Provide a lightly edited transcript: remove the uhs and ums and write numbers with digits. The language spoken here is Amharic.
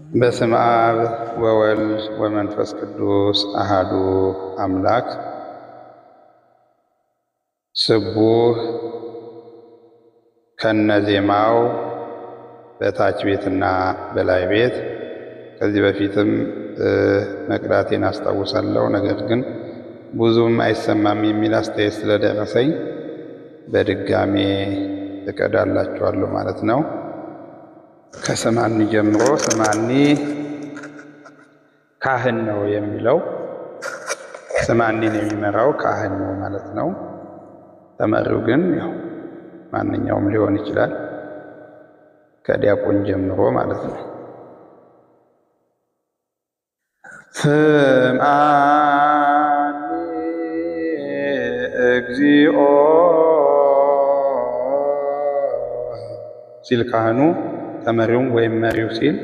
በስመ አብ ወወልድ ወመንፈስ ቅዱስ አሃዱ አምላክ። ስቡሕ ከነዜማው በታች ቤትና በላይ ቤት። ከዚህ በፊትም መቅዳቴን አስታውሳለሁ። ነገር ግን ብዙም አይሰማም የሚል አስተያየት ስለደረሰኝ በድጋሜ እቀዳላችኋለሁ ማለት ነው። ከሰማኒ ጀምሮ ሰማኒ ካህን ነው የሚለው ሰማኒን የሚመራው ካህን ነው ማለት ነው። ተመሪው ግን ያው ማንኛውም ሊሆን ይችላል፣ ከዲያቆን ጀምሮ ማለት ነው። ስምዓኒ እግዚኦ ሲል ካህኑ ተመሪውም ወይም መሪው ሲል